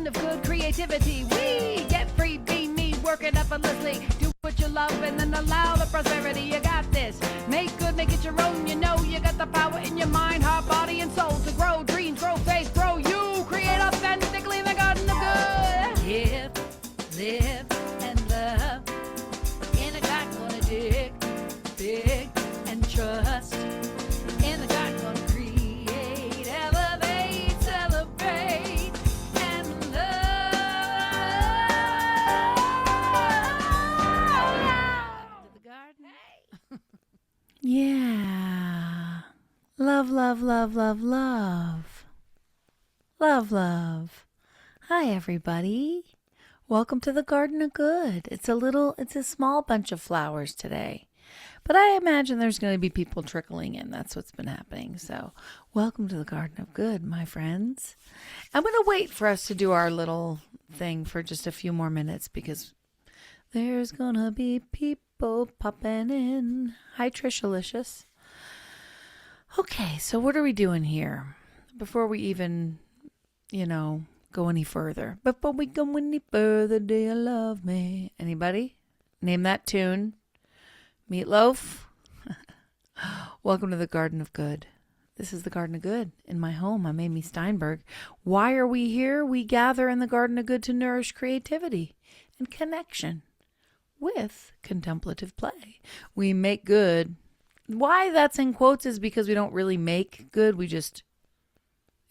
garden of good creativity. We get free, be me, work it effortlessly. Do what you love and then allow the prosperity. You got this. Make good, make it your own. You know you got the power in your mind, heart, body, and soul to grow dreams, grow faith, grow you. Create authentically in the garden of good. Live, and love. In a garden gonna dig big and trust. In the garden gonna create, elevate, celebrate, and love. To the garden. Yeah. Love, love, love, love, love. Love, love. Hi, everybody. Welcome to the Garden of Good. It's a small bunch of flowers today. But I imagine there's going to be people trickling in. That's what's been happening. So welcome to the Garden of Good, my friends. I'm going to wait for us to do our little thing for just a few more minutes because there's going to be people popping in. Hi, Trishalicious. Okay, so what are we doing here? Before we even, go any further. Before we go any further, do you love me? Anybody? Name that tune. Meatloaf. Welcome to the Garden of Good. This is the Garden of Good in my home. I'm Amy Steinberg. Why are we here? We gather in the Garden of Good to nourish creativity and connection with contemplative play. We make good. Why that's in quotes is because we don't really make good. We just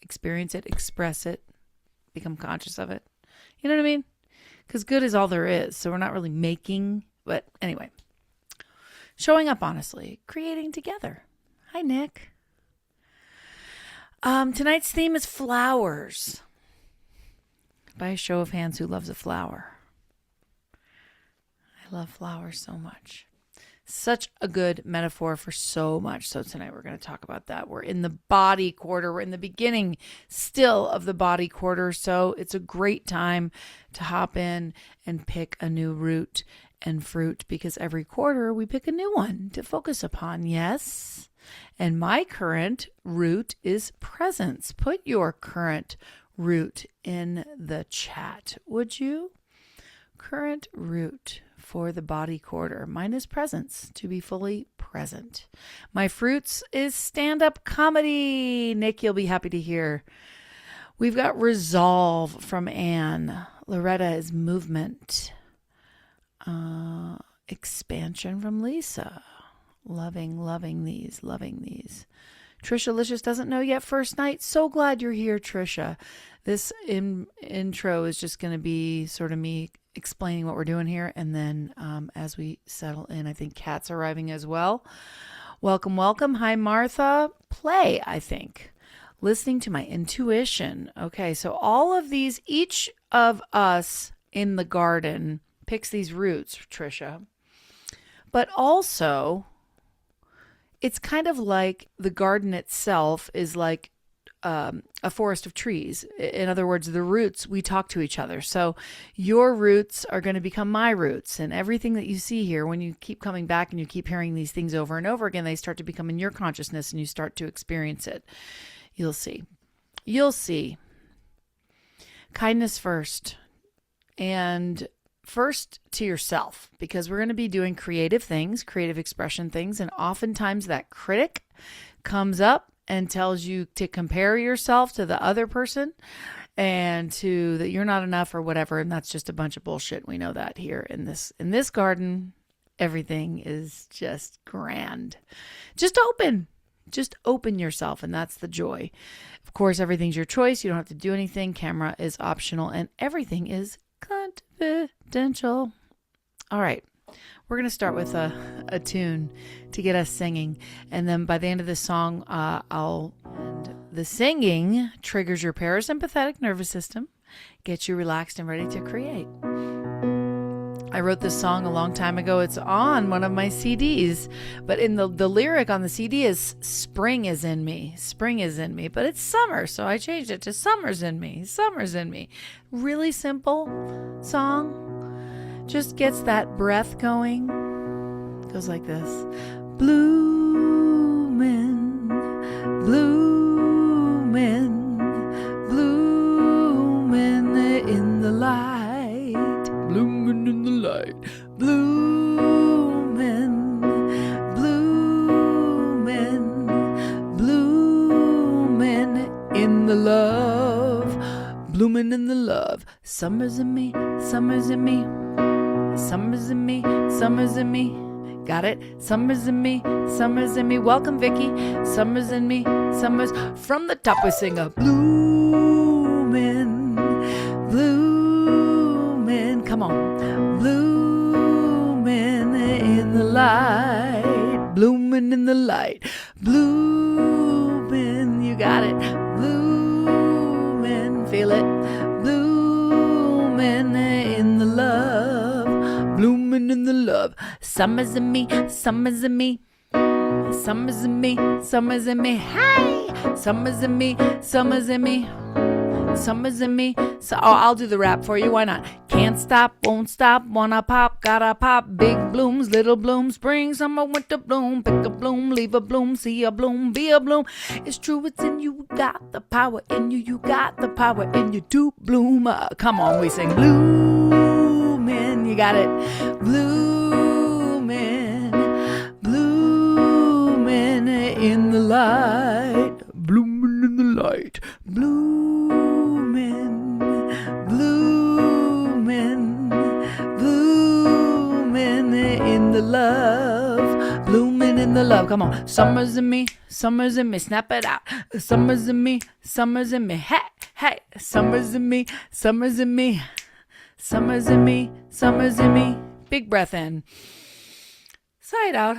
experience it, express it, become conscious of it. You know what I mean? Because good is all there is. So we're not really making. But anyway. Showing up honestly, creating together. Hi, Nick. Tonight's theme is flowers. By a show of hands, who loves a flower? I love flowers so much. Such a good metaphor for so much. So tonight we're going to talk about that. We're in the body quarter. We're in the beginning still of the body quarter. So it's a great time to hop in and pick a new root and fruit because every quarter we pick a new one to focus upon. Yes. And my current root is presence. Put your current root in the chat, would you? Current root for the body quarter. Mine is presence, to be fully present. My fruits is stand-up comedy. Nick, you'll be happy to hear. We've got resolve from Anne. Loretta is movement. Expansion from Lisa. Loving these. Trisha Licious doesn't know yet. First night. So glad you're here, Trisha. This intro is just going to be sort of me explaining what we're doing here. And then as we settle in, I think Kat's arriving as well. Welcome. Hi, Martha. Play, I think. Listening to my intuition. Okay, so all of these, each of us in the garden picks these roots, Trisha. But also, it's kind of like the garden itself is like a forest of trees. In other words, the roots, we talk to each other. So your roots are going to become my roots. And everything that you see here, when you keep coming back and you keep hearing these things over and over again, they start to become in your consciousness and you start to experience it. You'll see. Kindness first. And first to yourself, because we're going to be doing creative things, creative expression things. And oftentimes that critic comes up and tells you to compare yourself to the other person and to that you're not enough or whatever. And that's just a bunch of bullshit. We know that here in this garden, everything is just grand. Just open yourself. And that's the joy. Of course, everything's your choice. You don't have to do anything. Camera is optional and everything is confidential. All right. We're going to start with a tune to get us singing. And then by the end of this song, and the singing triggers your parasympathetic nervous system, gets you relaxed and ready to create. I wrote this song a long time ago. It's on one of my CDs, but in the lyric on the CD is spring is in me. Spring is in me, but it's summer. So I changed it to summer's in me. Summer's in me. Really simple song. Just gets that breath going. Goes like this. Bloomin', bloomin', bloomin' Summer's in me, summer's in me. Summer's in me, summer's in me. Got it? Summer's in me, summer's in me. Welcome, Vicky. Summer's in me, summer's. From the top we sing a bloomin', bloomin'. Come on. Bloomin' in the light. Bloomin' in the light. Bloomin', you got it. Bloomin', feel it. Bloomin' in the love. Bloomin' in the love. Summer's in me, summer's in me. Summer's in me, summer's in me. Hey! Summer's in me, summer's in me. Summer's in me. So, I'll do the rap for you. Why not? Can't stop, won't stop, wanna pop, gotta pop. Big blooms, little blooms, spring, summer, winter bloom. Pick a bloom, leave a bloom, see a bloom, be a bloom. It's true, it's in you. You got the power in you. You got the power in you to bloom. Come on, we sing bloomin'. You got it. Bloomin', bloomin' in the light. Bloomin' in the light. Bloomin', bloomin', bloomin' in the love. Bloomin' in the love. Come on. Summer's in me, summer's in me. Snap it out. Summer's in me, summer's in me. Hey, hey. Summer's in me, summer's in me. Summer's in me, summer's in me. Big breath in. Sigh it out.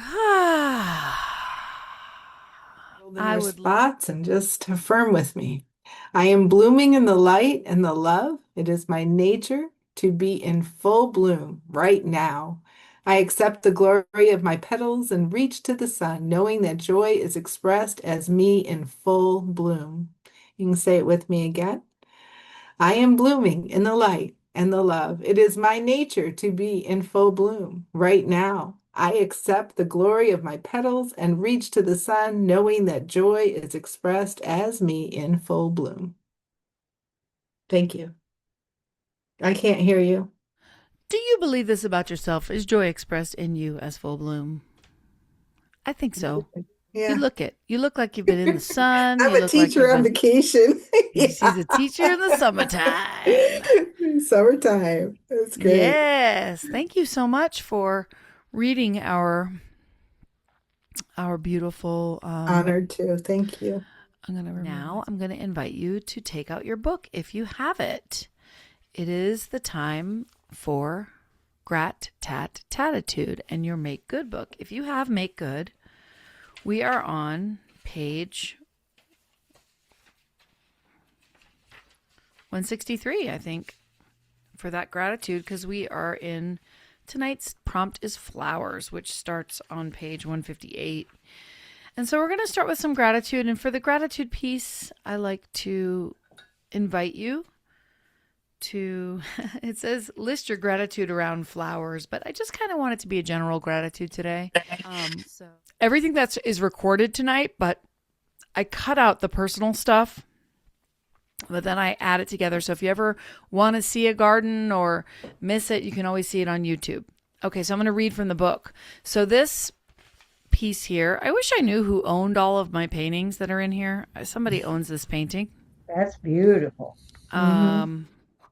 I would spots and just affirm with me. I am blooming in the light and the love. It is my nature to be in full bloom right now. I accept the glory of my petals and reach to the sun, knowing that joy is expressed as me in full bloom. You can say it with me again. I am blooming in the light and the love. It is my nature to be in full bloom right now. I accept the glory of my petals and reach to the sun, knowing that joy is expressed as me in full bloom. Thank you. I can't hear you. Do you believe this about yourself? Is joy expressed in you as full bloom? I think so. Yeah. You look it. You look like you've been in the sun. I'm You a look like teacher you've on been- vacation. She's a teacher in the summertime. Summertime. That's great. Yes. Thank you so much for reading our beautiful Honored to. Thank you. Now I'm going to invite you to take out your book if you have it. It is the time for Grat Tat Tatitude and your Make Good book. If you have Make Good, we are on page 163, I think, for that gratitude, because we are in tonight's prompt is flowers, which starts on page 158. And so we're going to start with some gratitude. And for the gratitude piece, I like to invite you to, it says list your gratitude around flowers, but I just kind of want it to be a general gratitude today. So everything is recorded tonight, but I cut out the personal stuff, but then I add it together. So if you ever want to see a garden or miss it, you can always see it on YouTube. Okay, so I'm going to read from the book. So this piece here, I wish I knew who owned all of my paintings that are in here. Somebody owns this painting. That's beautiful.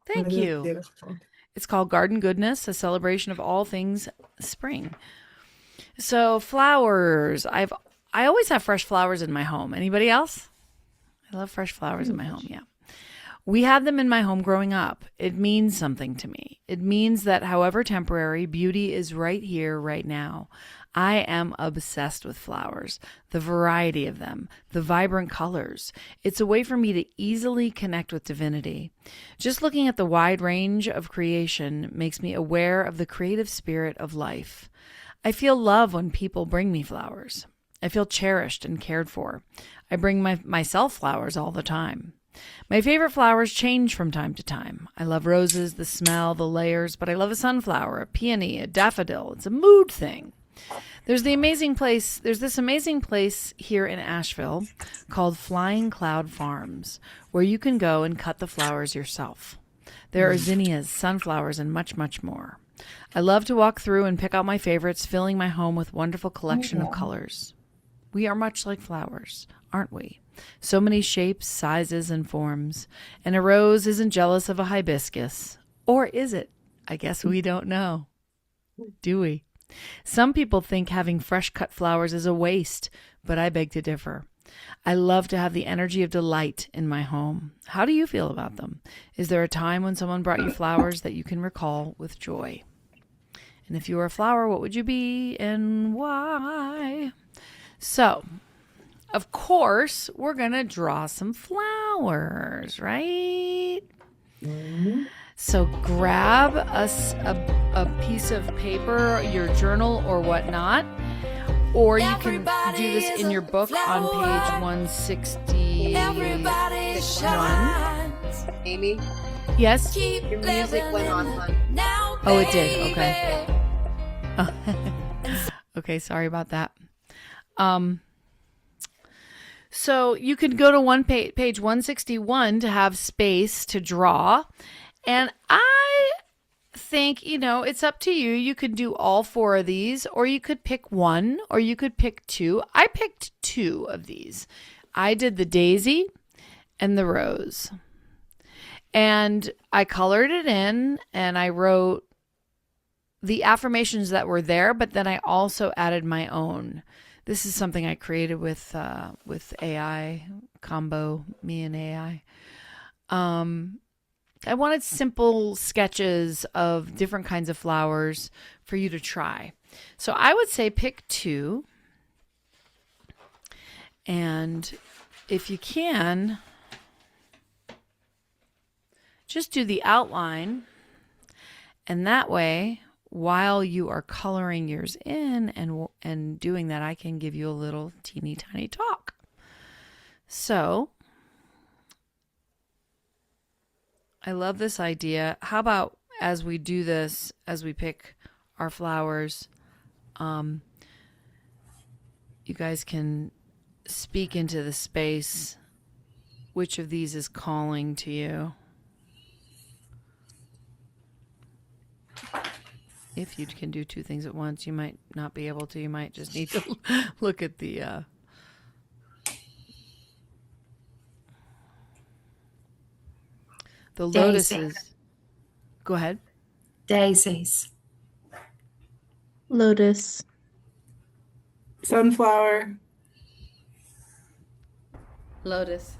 Thank you. Beautiful. It's called Garden Goodness, a celebration of all things spring. So flowers, I always have fresh flowers in my home. Anybody else? I love fresh flowers in my home. Yeah. We had them in my home growing up. It means something to me. It means that however temporary, beauty is right here, right now. I am obsessed with flowers, the variety of them, the vibrant colors. It's a way for me to easily connect with divinity. Just looking at the wide range of creation makes me aware of the creative spirit of life. I feel love when people bring me flowers. I feel cherished and cared for. I bring myself flowers all the time. My favorite flowers change from time to time. I love roses, the smell, the layers, but I love a sunflower, a peony, a daffodil. It's a mood thing. There's this amazing place here in Asheville called Flying Cloud Farms, where you can go and cut the flowers yourself. There are zinnias, sunflowers, and much, much more. I love to walk through and pick out my favorites, filling my home with wonderful collection of colors. We are much like flowers, aren't we? So many shapes, sizes, and forms. And a rose isn't jealous of a hibiscus. Or is it? I guess we don't know. Do we? Some people think having fresh cut flowers is a waste, but I beg to differ. I love to have the energy of delight in my home. How do you feel about them? Is there a time when someone brought you flowers that you can recall with joy? And if you were a flower, what would you be and why? So, of course, we're going to draw some flowers, right? Mm-hmm. So grab us a piece of paper, your journal or whatnot, or you can do this in your book on page 161. Amy, Yes? your music went on, hon. Oh, it did. Okay. Okay, sorry about that. So you could go to page 161 to have space to draw. And I think, it's up to you. You could do all 4 of these, or you could pick 1, or you could pick 2. I picked 2 of these. I did the daisy and the rose. And I colored it in, and I wrote the affirmations that were there, but then I also added my own. This is something I created with AI, combo, me and AI. I wanted simple sketches of different kinds of flowers for you to try. So I would say pick 2. And if you can, just do the outline. And that way, while you are coloring yours in and doing that, I can give you a little teeny tiny talk. So I love this idea. How about as we do this, as we pick our flowers, you guys can speak into the space. Which of these is calling to you? If you can do 2 things at once, you might not be able to. You might just need to look at the... The lotuses. Daisy. Go ahead. Daisies. Lotus. Sunflower. Lotus.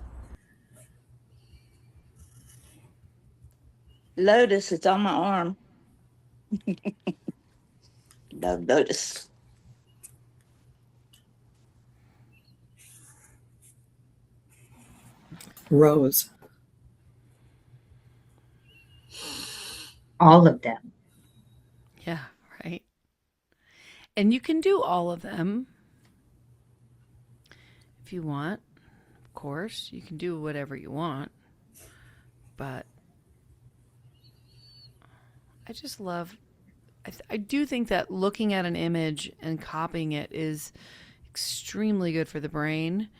Lotus, it's on my arm. Love lotus. Rose. All of them. Yeah, right. And you can do all of them if you want. Of course, you can do whatever you want. But I just love, I do think that looking at an image and copying it is extremely good for the brain.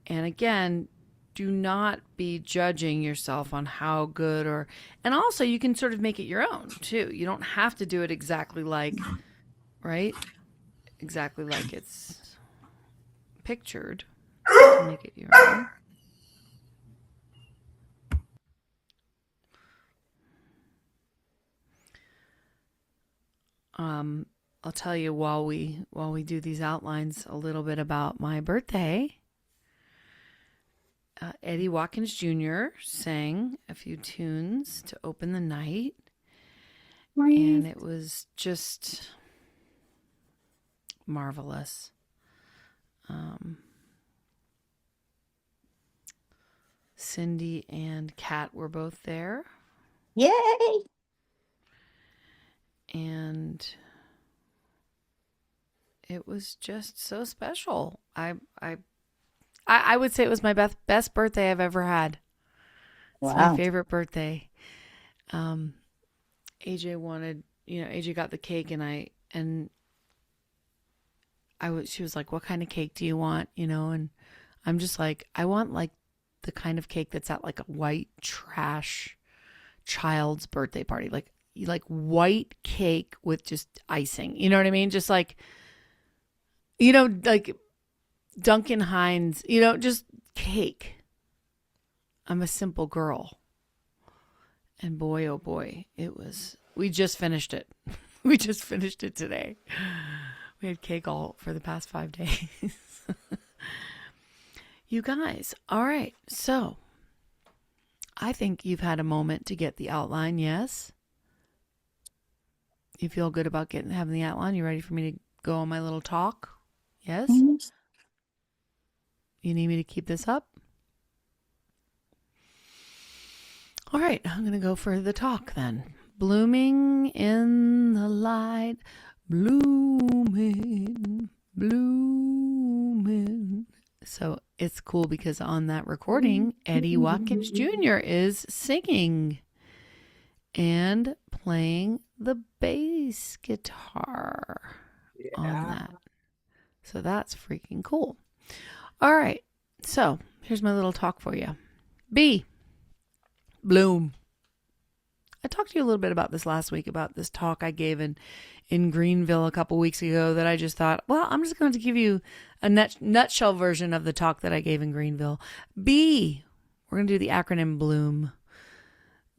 And again, do not be judging yourself on how good and also you can sort of make it your own too. You don't have to do it exactly like, right? Exactly like it's pictured. You can make it your own. I'll tell you while we do these outlines a little bit about my birthday. Eddie Watkins Jr. sang a few tunes to open the night. And it was just marvelous. Cindy and Kat were both there. Yay! And it was just so special. I would say it was my best birthday I've ever had. It's Wow. my favorite birthday. AJ wanted, AJ got the cake and she was like, "What kind of cake do you want?" And I'm just like, I want like the kind of cake that's at like a white trash child's birthday party. Like white cake with just icing. You know what I mean? Just like, like Duncan Hines, just cake. I'm a simple girl. And boy, oh boy, we just finished it. We just finished it today. We had cake all for the past 5 days. You guys, all right. So I think you've had a moment to get the outline. Yes. You feel good about having the outline? You ready for me to go on my little talk? Yes. Mhm. You need me to keep this up? All right, I'm going to go for the talk then. Blooming in the light, blooming, blooming. So it's cool because on that recording, Eddie Watkins Jr. is singing and playing the bass guitar on that. So that's freaking cool. All right, so here's my little talk for you. B. Bloom. I talked to you a little bit about this last week, about this talk I gave in Greenville a couple weeks ago that I just thought, well, I'm just going to give you a nutshell version of the talk that I gave in Greenville. B, we're going to do the acronym Bloom.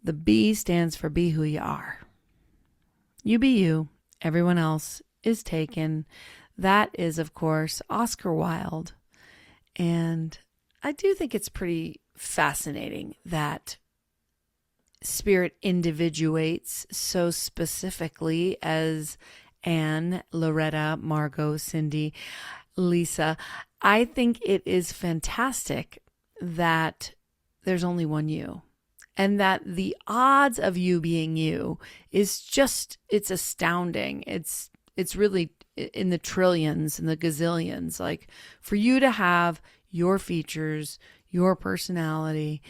The B stands for be who you are. You be you. Everyone else is taken. That is, of course, Oscar Wilde. And I do think it's pretty fascinating that spirit individuates so specifically as Anne, Loretta, Margot, Cindy, Lisa. I think it is fantastic that there's only one you, and that the odds of you being you is just, it's astounding. It's really in the trillions and the gazillions. Like, for you to have your features, your personality,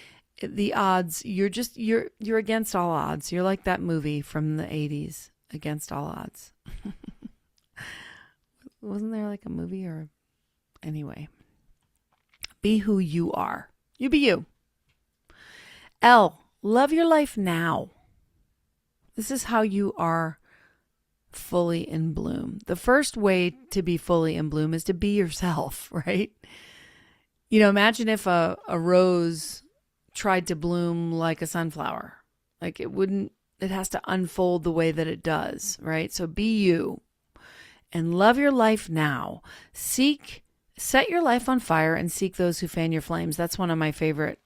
the odds, you're against all odds. You're like that movie from the 80s, Against All Odds. Wasn't there like a movie or anyway? Be who you are. You be you. L, love your life now. This is how you are fully in bloom. The first way to be fully in bloom is to be yourself, right? You know, imagine if a rose tried to bloom like a sunflower. Like, it has to unfold the way that it does, right? So be you and love your life now. Set your life on fire and seek those who fan your flames. That's one of my favorite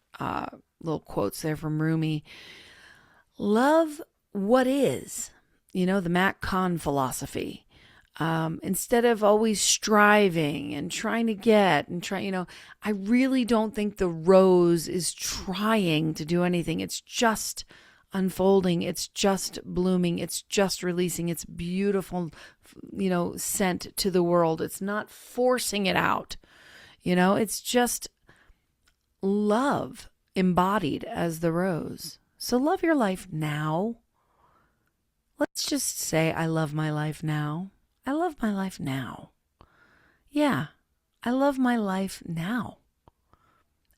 little quotes there from Rumi. Love what is, the Mac Con philosophy. Instead of always striving and trying to get and I really don't think the rose is trying to do anything. It's just unfolding. It's just blooming. It's just releasing its beautiful, scent to the world. It's not forcing it out. It's just love embodied as the rose. So love your life now. Let's just say, I love my life now. I love my life now. Yeah, I love my life now.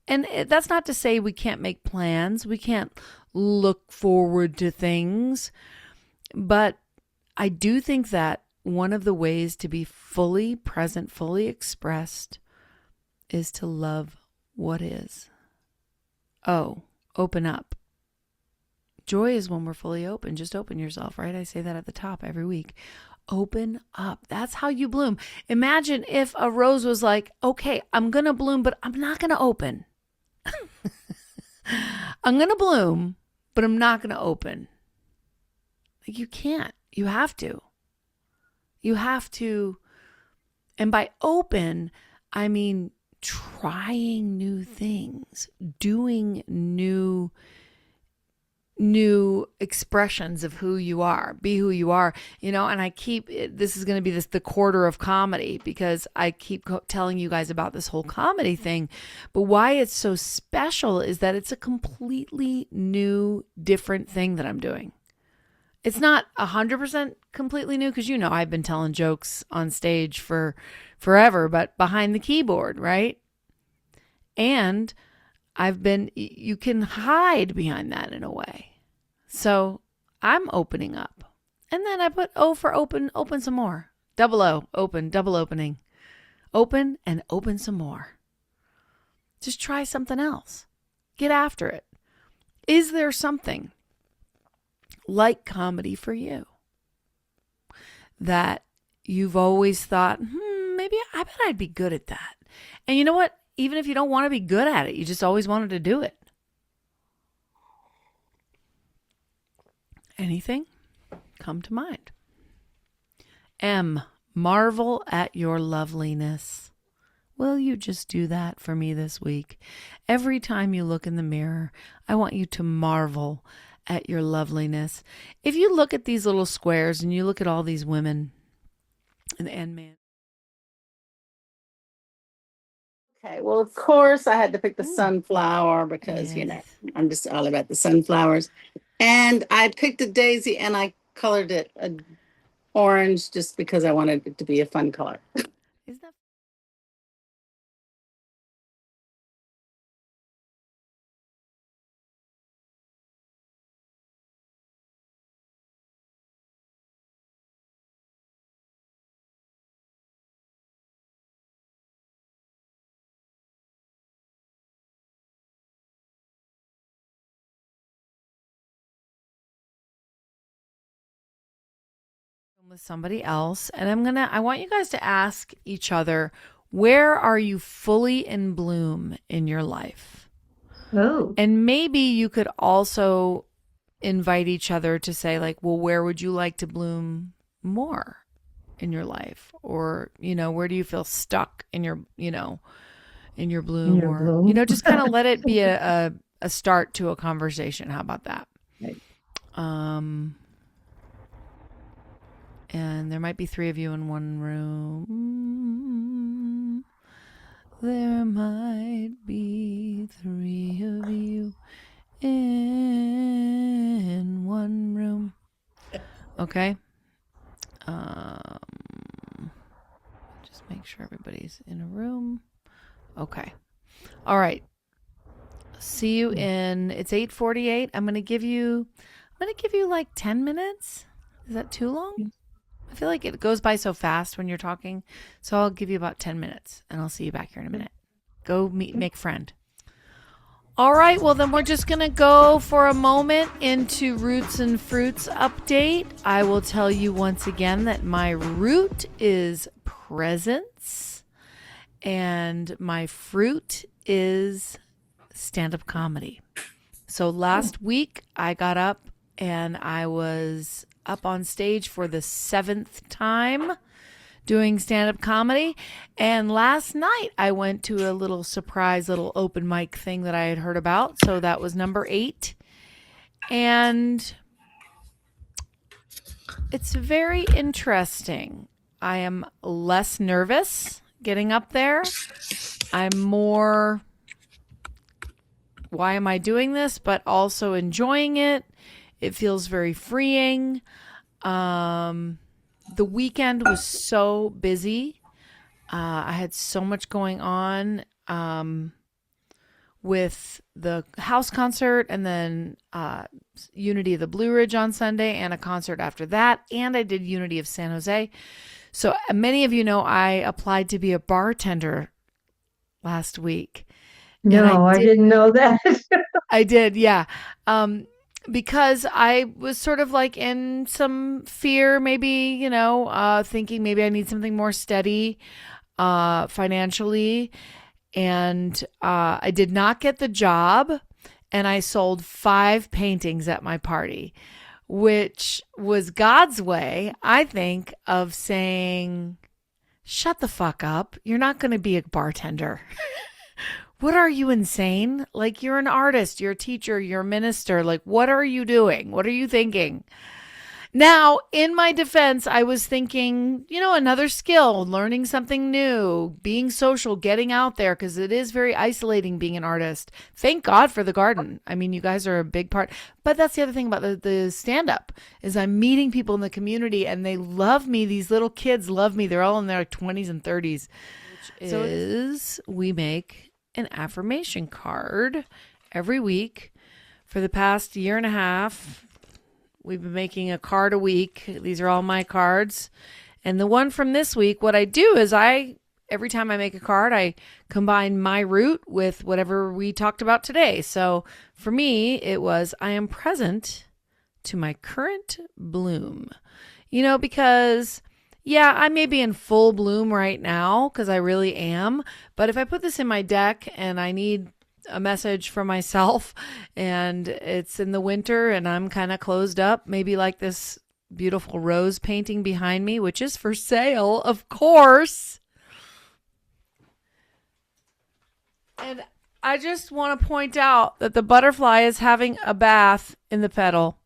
And that's not to say we can't make plans. We can't look forward to things. But I do think that one of the ways to be fully present, fully expressed, is to love what is. Oh, open up. Joy is when we're fully open. Just open yourself, right? I say that at the top every week. Open up. That's how you bloom. Imagine if a rose was like, okay, I'm going to bloom, but I'm not going to open. I'm going to bloom, but I'm not going to open. Like, you can't. You have to. You have to. And by open, I mean trying new things, doing new expressions of who you are. Be who you are, and this is going to be the quarter of comedy, because I keep telling you guys about this whole comedy thing. But why it's so special is that it's a completely new, different thing that I'm doing. It's not 100% completely new, because I've been telling jokes on stage for forever, but behind the keyboard, right? And you can hide behind that in a way. So I'm opening up. And then I put O for open some more. Double O, open, double opening. Open and open some more. Just try something else. Get after it. Is there something like comedy for you, that you've always thought, maybe I bet I'd be good at that. And you know what? Even if you don't want to be good at it, you just always wanted to do it. Anything come to mind? M, marvel at your loveliness. Will you just do that for me this week? Every time you look in the mirror, I want you to marvel at your loveliness. If you look at these little squares and you look at all these women and man. Okay, well, of course, I had to pick the sunflower because, Yes. I'm just all about the sunflowers. And I picked a daisy and I colored it orange just because I wanted it to be a fun color. Isn't that with somebody else? And I want you guys to ask each other, where are you fully in bloom in your life? Oh. And maybe you could also invite each other to say, like, well, where would you like to bloom more in your life? Or, where do you feel stuck in your, in your bloom? Just kind of let it be a start to a conversation. How about that? Right. And there might be 3 of you in one room. There might be 3 of you in one room. Okay. Just make sure everybody's in a room. Okay. All right. See you it's 8:48. I'm going to give you like 10 minutes. Is that too long? I feel like it goes by so fast when you're talking. So I'll give you about 10 minutes and I'll see you back here in a minute. Go make friend. All right. Well, then we're just going to go for a moment into Roots and Fruits update. I will tell you once again that my root is presence and my fruit is stand-up comedy. So last week I got up and I was up on stage for the 7th time doing stand-up comedy. And last night I went to a little surprise little open mic thing that I had heard about. So that was number 8. And it's very interesting. I am less nervous getting up there. I'm more, why am I doing this? But also enjoying it. It feels very freeing. The weekend was so busy. I had so much going on with the house concert and then Unity of the Blue Ridge on Sunday and a concert after that. And I did Unity of San Jose. So many of you know I applied to be a bartender last week. No, I didn't know that. I did, yeah. Because I was sort of like in some fear, maybe, thinking maybe I need something more steady financially. And I did not get the job. And I sold 5 paintings at my party, which was God's way, I think, of saying, shut the fuck up. You're not going to be a bartender. What are you, insane? Like, you're an artist, you're a teacher, you're a minister. Like, what are you doing? What are you thinking? Now, in my defense, I was thinking, another skill, learning something new, being social, getting out there, because it is very isolating being an artist. Thank God for the garden. I mean, you guys are a big part. But that's the other thing about the stand-up is I'm meeting people in the community, and they love me. These little kids love me. They're all in their 20s and 30s. We make an affirmation card every week for the past year and a half. We've been making a card a week. These are all my cards. And the one from this week, what I do is every time I make a card, I combine my root with whatever we talked about today. So for me, it was, I am present to my current bloom. Because, yeah, I may be in full bloom right now because I really am. But if I put this in my deck and I need a message for myself and it's in the winter and I'm kind of closed up, maybe like this beautiful rose painting behind me, which is for sale, of course. And I just want to point out that the butterfly is having a bath in the petal.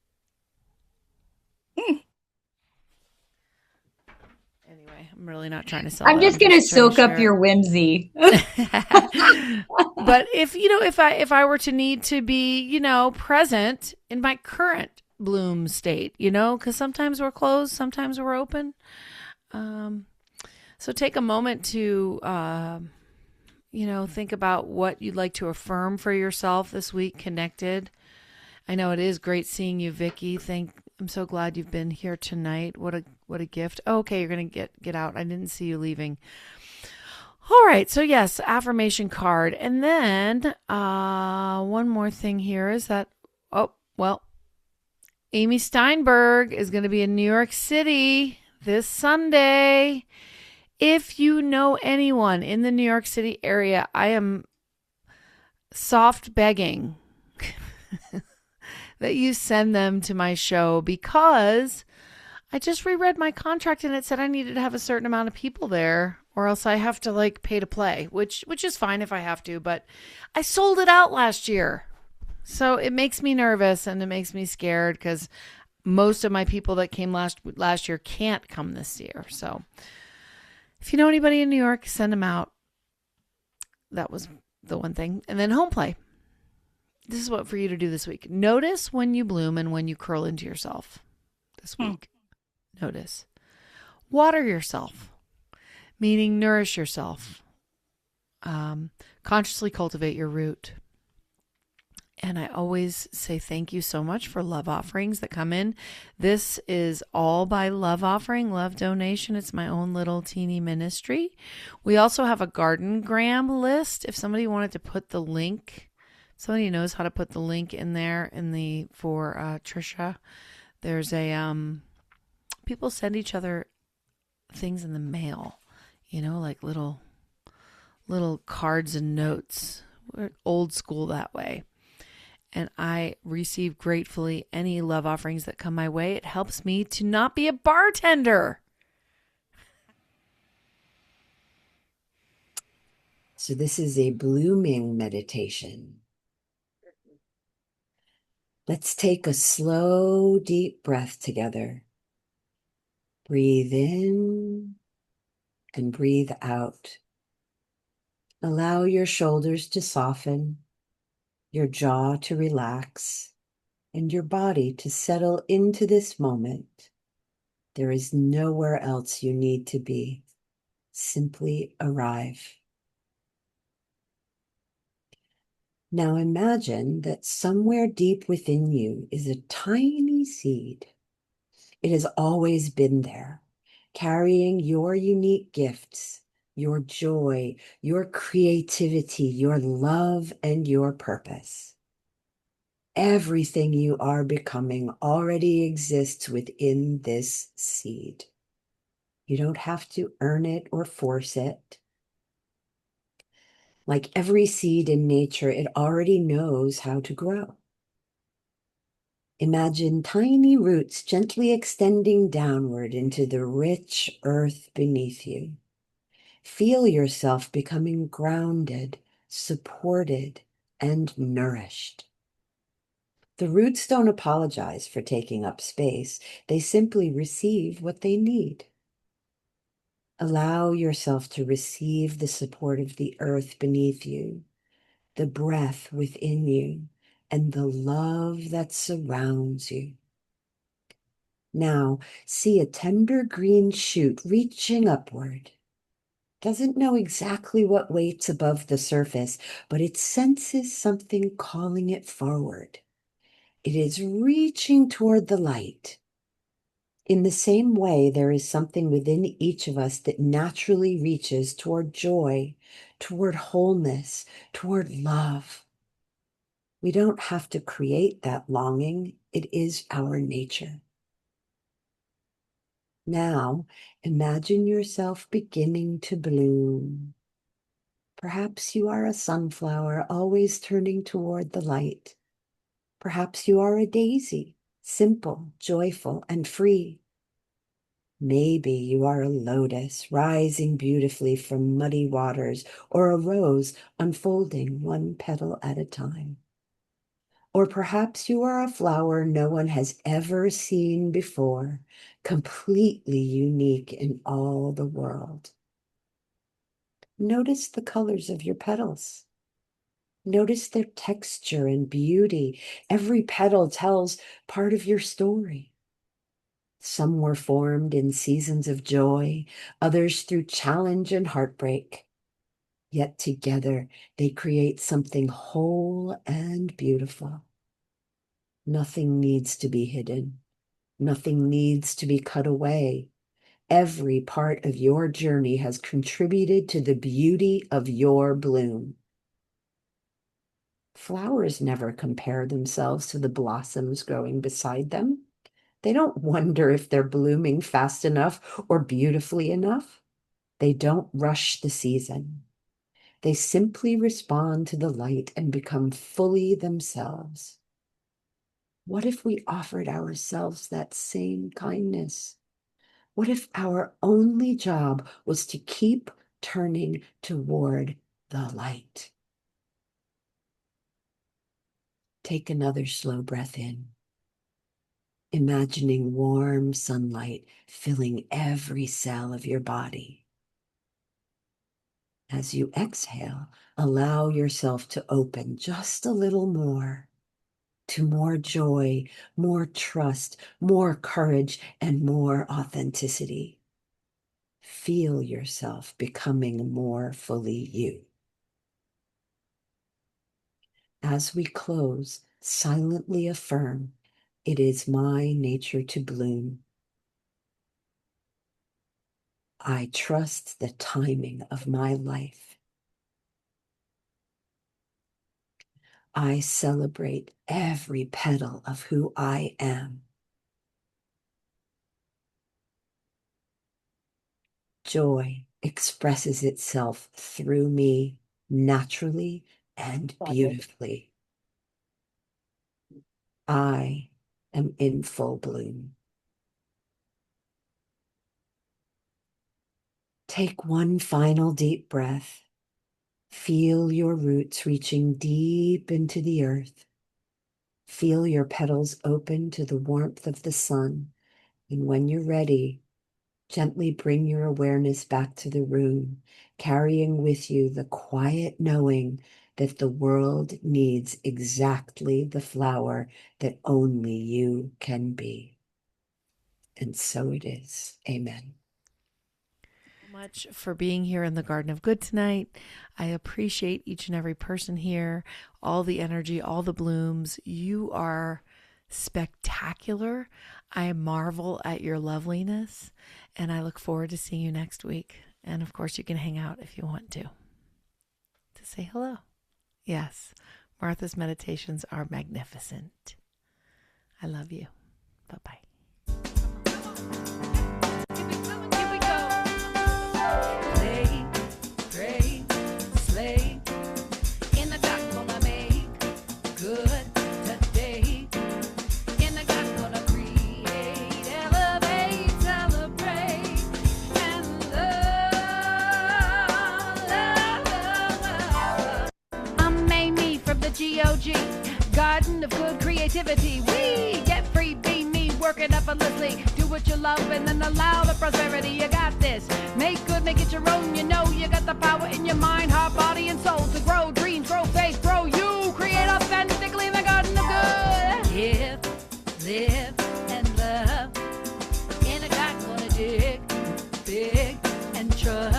Anyway, I'm really not trying to sell I'm it. just going to soak up share your whimsy. But if I were to need to be, present in my current bloom state, because sometimes we're closed, sometimes we're open. So take a moment to, think about what you'd like to affirm for yourself this week connected. I know it is great seeing you, Vicky. I'm so glad you've been here tonight. What a gift. Oh, okay, you're going to get out. I didn't see you leaving. All right, so yes, affirmation card. And then one more thing here is that, Amy Steinberg is going to be in New York City this Sunday. If you know anyone in the New York City area, I am soft begging that you send them to my show because I just reread my contract and it said I needed to have a certain amount of people there or else I have to pay to play, which is fine if I have to, but I sold it out last year. So it makes me nervous and it makes me scared because most of my people that came last year can't come this year. So if you know anybody in New York, send them out. That was the one thing. And then home play. This is what for you to do this week. Notice when you bloom and when you curl into yourself this week. Notice. Water yourself, meaning nourish yourself. Consciously cultivate your root. And I always say thank you so much for love offerings that come in. This is all by Love Offering, Love Donation. It's my own little teeny ministry. We also have a garden gram list. If somebody wanted to put the link, somebody knows how to put the link in there for Trisha. There's people send each other things in the mail, like little cards and notes. We're old school that way. And I receive gratefully any love offerings that come my way. It helps me to not be a bartender. So this is a blooming meditation. Let's take a slow, deep breath together. Breathe in and breathe out. Allow your shoulders to soften, your jaw to relax, and your body to settle into this moment. There is nowhere else you need to be. Simply arrive. Now imagine that somewhere deep within you is a tiny seed. It has always been there, carrying your unique gifts, your joy, your creativity, your love, and your purpose. Everything you are becoming already exists within this seed. You don't have to earn it or force it. Like every seed in nature, it already knows how to grow. Imagine tiny roots gently extending downward into the rich earth beneath you. Feel yourself becoming grounded, supported, and nourished. The roots don't apologize for taking up space. They simply receive what they need. Allow yourself to receive the support of the earth beneath you, the breath within you, and the love that surrounds you. Now, see a tender green shoot reaching upward. Doesn't know exactly what waits above the surface, but it senses something calling it forward. It is reaching toward the light. In the same way, there is something within each of us that naturally reaches toward joy, toward wholeness, toward love. We don't have to create that longing. It is our nature. Now, imagine yourself beginning to bloom. Perhaps you are a sunflower, always turning toward the light. Perhaps you are a daisy, simple, joyful, and free. Maybe you are a lotus, rising beautifully from muddy waters, or a rose unfolding one petal at a time. Or perhaps you are a flower no one has ever seen before, completely unique in all the world. Notice the colors of your petals. Notice their texture and beauty. Every petal tells part of your story. Some were formed in seasons of joy, others through challenge and heartbreak. Yet together they create something whole and beautiful. Nothing needs to be hidden. Nothing needs to be cut away. Every part of your journey has contributed to the beauty of your bloom. Flowers never compare themselves to the blossoms growing beside them. They don't wonder if they're blooming fast enough or beautifully enough. They don't rush the season. They simply respond to the light and become fully themselves. What if we offered ourselves that same kindness? What if our only job was to keep turning toward the light? Take another slow breath in, imagining warm sunlight filling every cell of your body. As you exhale, allow yourself to open just a little more to more joy, more trust, more courage, and more authenticity. Feel yourself becoming more fully you. As we close, silently affirm, it is my nature to bloom. I trust the timing of my life. I celebrate every petal of who I am. Joy expresses itself through me naturally and beautifully. I am in full bloom. Take one final deep breath. Feel your roots reaching deep into the earth. Feel your petals open to the warmth of the sun. And when you're ready, gently bring your awareness back to the room, carrying with you the quiet knowing that the world needs exactly the flower that only you can be. And so it is. Amen. Much for being here in the Garden of Good tonight. I appreciate each and every person here, all the energy, all the blooms. You are spectacular. I marvel at your loveliness, and I look forward to seeing you next week. And of course, you can hang out if you want to say hello. Yes, Martha's meditations are magnificent. I love you. Bye-bye. G-O-G, Garden of Good Creativity. We get free, be me, work it effortlessly. Do what you love and then allow the prosperity. You got this. Make good, make it your own. You know you got the power in your mind, heart, body, and soul to grow dreams, grow faith, grow you. Create authentically in the Garden of Good. Live, and love. In a garden, gonna dig big and trust.